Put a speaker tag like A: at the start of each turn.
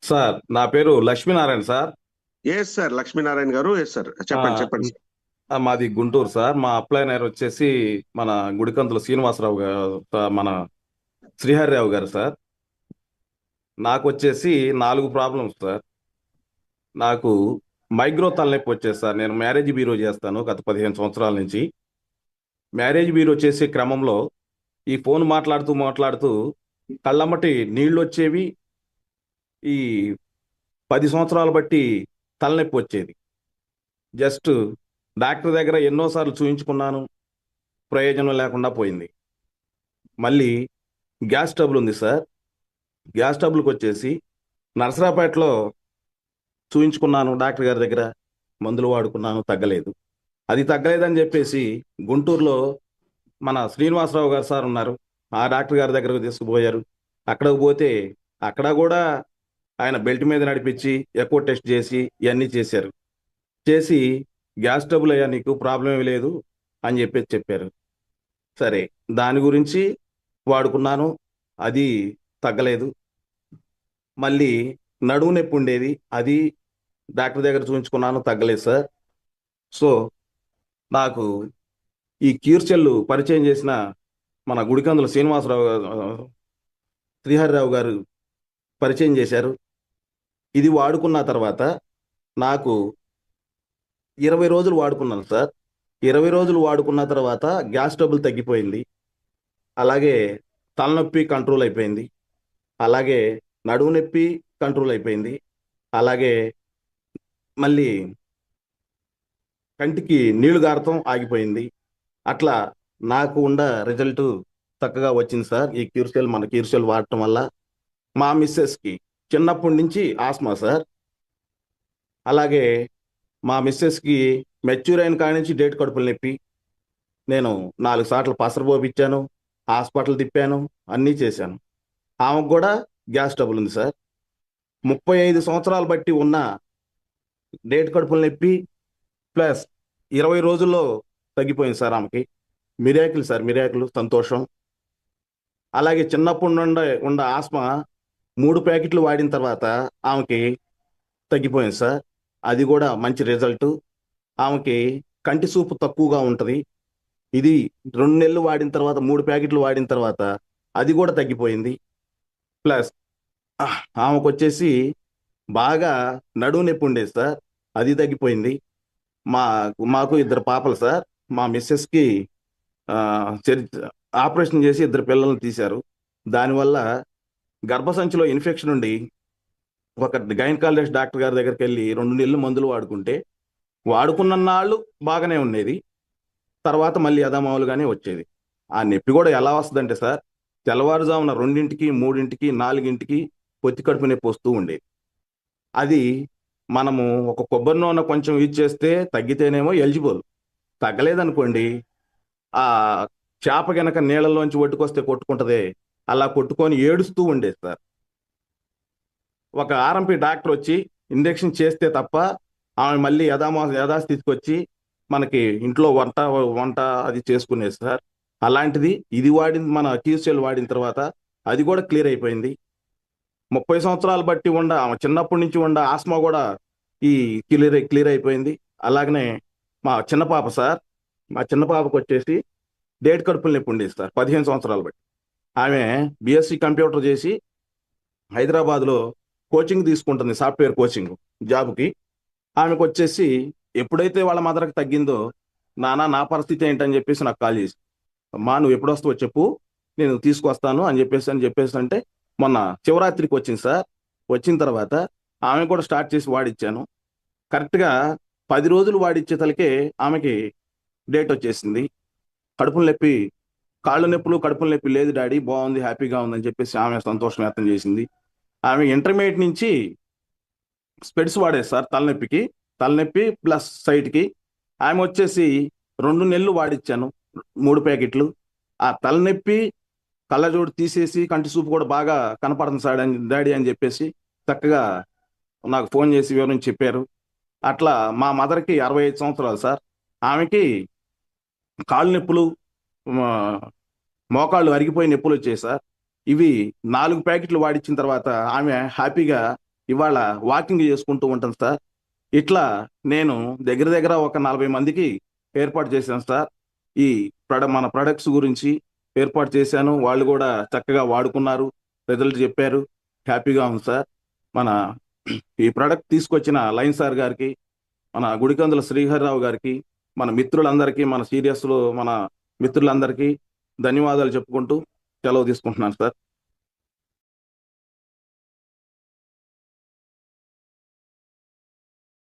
A: Sir నా పేరు Lakshminarayana sir.
B: Yes sir, Lakshminarayana garu. Yes sir,
A: ఆ,
B: చెప్పండి చెప్పండి సార్.
A: మాది గుంటూరు సార్. మా అప్లైనర్ వచ్చేసి మన గుడికంతుల శ్రీనివాసరావు గారు, మన శ్రీహరిరావు గారు సార్. నాకు వచ్చేసి 4 ప్రాబ్లమ్స్ సార్. నాకు మైగ్రో తలనొప్పి వచ్చేసి సార్. నేను మ్యారేజ్ బ్యూరో చేస్తాను గత 15 సంవత్సరాల నుంచి. మ్యారేజ్ బ్యూరో చేసే క్రమంలో ఈ ఫోన్ మాట్లాడుతూ మాట్లాడుతూ కళ్ళమ్మటి నీళ్ళు వచ్చేవి. ఈ 10 సంవత్సరాలు బట్టి తలనొప్పి వచ్చేది. జస్ట్ డాక్టర్ దగ్గర ఎన్నోసార్లు చూయించుకున్నాను, ప్రయోజనం లేకుండా పోయింది. మళ్ళీ గ్యాస్ ట్రబుల్ ఉంది సార్. గ్యాస్ ట్రబుల్కి వచ్చేసి నరసరాపేటలో చూయించుకున్నాను డాక్టర్ గారి దగ్గర, మందులు వాడుకున్నాను, తగ్గలేదు. అది తగ్గలేదని చెప్పేసి గుంటూరులో మన శ్రీనివాసరావు గారు సార్ ఉన్నారు, ఆ డాక్టర్ గారి దగ్గరకు తీసుకుపోయారు. అక్కడికి పోతే అక్కడ కూడా ఆయన బెల్ట్ మీద నడిపించి ఎకో టెస్ట్ చేసి ఇవన్నీ చేశారు. చేసి గ్యాస్ ట్రబుల్ అయ్యా, నీకు ప్రాబ్లం ఏమీ లేదు అని చెప్పేసి చెప్పారు. సరే, దాని గురించి వాడుకున్నాను, అది తగ్గలేదు. మళ్ళీ నడుము నొప్పి ఉండేది, అది డాక్టర్ దగ్గర చూపించుకున్నాను, తగ్గలేదు సార్. సో నాకు ఈ క్యూర్చెల్లు పరిచయం చేసిన మన గుడికందుల శ్రీనివాసరావు శ్రీహరిరావు గారు పరిచయం చేశారు. ఇది వాడుకున్న తర్వాత నాకు 20 రోజులు వాడుకున్నాను సార్. 20 రోజులు వాడుకున్న తర్వాత గ్యాస్ ట్రబుల్ తగ్గిపోయింది. అలాగే తలనొప్పి కంట్రోల్ అయిపోయింది. అలాగే నడుము నొప్పి కంట్రోల్ అయిపోయింది. అలాగే మళ్ళీ కంటికి నీళ్లు గారటం ఆగిపోయింది. అట్లా నాకు ఉన్న రిజల్ట్ చక్కగా వచ్చింది సార్. ఈ క్యూర్సెల్, మన క్యూర్సెల్ వాడటం వల్ల మా మిస్సెస్కి చిన్నప్పటి నుంచి ఆస్మా సార్. అలాగే మా మిస్సెస్కి మెచ్యూర్ అయిన కాడి నుంచి డేట్ కడుపులు నొప్పి. నేను 4 సార్లు పసరు పోపిచ్చాను, హాస్పిటల్ తిప్పాను, అన్నీ చేశాను. ఆమెకు కూడా గ్యాస్ ట్రబుల్ ఉంది సార్. 35 సంవత్సరాలు బట్టి ఉన్న డేట్ కడుపులు నొప్పి ప్లస్ 20 రోజుల్లో తగ్గిపోయింది సార్ ఆమెకి. మిరాకిల్ సార్, మిరాకిల్, సంతోషం. అలాగే చిన్నప్పటి నుండి ఉన్న ఆస్మా 3 ప్యాకెట్లు వాడిన తర్వాత ఆమెకి తగ్గిపోయింది సార్. అది కూడా మంచి రిజల్ట్. ఆమెకి కంటి చూపు తక్కువగా ఉంటుంది. ఇది 2 నెలలు వాడిన తర్వాత, 3 ప్యాకెట్లు వాడిన తర్వాత అది కూడా తగ్గిపోయింది. ప్లస్ ఆమెకు వచ్చేసి బాగా నడుము నొప్పి ఉండేది సార్, అది తగ్గిపోయింది. మా మాకు 2 పాపలు సార్. మా మిస్సెస్కి ఆ, ఆపరేషన్ చేసి 2 పిల్లల్ని తీశారు. దానివల్ల గర్భసంచిలో ఇన్ఫెక్షన్ ఉండి ఒక గైనకాలజిస్ట్ డాక్టర్ గారి దగ్గరికి వెళ్ళి 2 నెలలు మందులు వాడుకుంటే, వాడుకున్న నాళ్ళు బాగానే ఉండేది. తర్వాత మళ్ళీ యథామామూలుగానే వచ్చేది. ఆ నొప్పి కూడా ఎలా వస్తుందంటే సార్, తెల్లవారుజామున 2ంటికి, 3ంటికి, 4ంటికి పొత్తి కడుపు నొప్పి వస్తూ ఉండేది. అది మనము ఒక కొబ్బరి నూనె కొంచెం యూజ్ చేస్తే తగ్గితేనేమో ఎలిజిబుల్. తగ్గలేదనుకోండి, ఆ చేప గనక నీళ్ళలోంచి ఒడ్డుకొస్తే కొట్టుకుంటదే, అలా కొట్టుకొని ఏడుస్తూ ఉండేది సార్. ఒక ఆర్ఎంపీ డాక్టర్ వచ్చి ఇంజెక్షన్ చేస్తే తప్ప ఆమె మళ్ళీ యథాస్థితికి వచ్చి మనకి ఇంట్లో వంట వంట అది చేసుకునేది సార్. అలాంటిది ఇది వాడింది, మన క్యూసెల్ వాడిన తర్వాత అది కూడా క్లియర్ అయిపోయింది. 30 సంవత్సరాలు బట్టి ఆమె చిన్నప్పటి నుంచి ఆస్మా కూడా ఈ క్లియర్ అయిపోయింది. అలాగనే మా చిన్న పాప సార్, మా చిన్న పాపకు వచ్చేసి డేట్ కడుపులు నొప్పి ఉండేది సార్ 15 సంవత్సరాలు బట్టి. ఆమె బీఎస్సీ కంప్యూటర్ చేసి హైదరాబాద్లో కోచింగ్ తీసుకుంటుంది, సాఫ్ట్వేర్ కోచింగ్ జాబ్కి. ఆమెకు వచ్చేసి ఎప్పుడైతే వాళ్ళ మదర్కి తగ్గిందో, నా పరిస్థితి ఏంటని చెప్పేసి నాకు కాల్ చేసి, అమ్మా నువ్వు ఎప్పుడు వస్తావో చెప్పు, నేను తీసుకొస్తాను అని చెప్పేసి అంటే మొన్న శివరాత్రికి వచ్చింది సార్. వచ్చిన తర్వాత ఆమె కూడా స్టార్ట్ చేసి వాడిచ్చాను. కరెక్ట్గా 10 రోజులు వాడిచ్చే తలకే ఆమెకి డేట్ వచ్చేసింది. కడుపులు నొప్పి, కాళ్ళు నొప్పులు, కడుపులు నొప్పి లేదు డాడీ, బాగుంది, హ్యాపీగా ఉందని చెప్పేసి ఆమె సంతోషం వ్యక్తం చేసింది. ఆమె ఇంటర్మీడియట్ నుంచి స్పెడ్స్ వాడేది సార్ తలనొప్పికి, తలనొప్పి ప్లస్ సైట్కి. ఆమె వచ్చేసి 2 నెలలు వాడిచ్చాను, 3 ప్యాకెట్లు. ఆ తలనొప్పి, కళ్ళజోడు తీసేసి కంటి చూపు కూడా బాగా కనపడుతుంది సార్ డాడీ అని చెప్పేసి చక్కగా నాకు ఫోన్ చేసి వివరించి చెప్పారు. అట్లా మా మదర్కి 65 సంవత్సరాలు సార్. ఆమెకి కాళ్ళు నొప్పులు, మోకాళ్ళు అరిగిపోయి నొప్పులు వచ్చాయి సార్. ఇవి 4 ప్యాకెట్లు వాడిచ్చిన తర్వాత ఆమె హ్యాపీగా ఇవాళ వాకింగ్ చేసుకుంటూ ఉంటాను సార్. ఇట్లా నేను దగ్గర దగ్గర ఒక 40 మందికి ఏర్పాటు చేశాను సార్. ఈ మన ప్రొడక్ట్స్ గురించి ఏర్పాటు చేశాను. వాళ్ళు కూడా చక్కగా వాడుకున్నారు, రిజల్ట్ చెప్పారు. హ్యాపీగా ఉంది సార్. మన ఈ ప్రొడక్ట్ తీసుకొచ్చిన లైన్ సార్ గారికి, మన గుడికందుల శ్రీహరిరావు గారికి, మన మిత్రులందరికీ, మన సీరియస్లో మన మిత్రులందరికీ ధన్యవాదాలు చెప్పుకుంటూ సెలవు తీసుకుంటున్నాను సార్.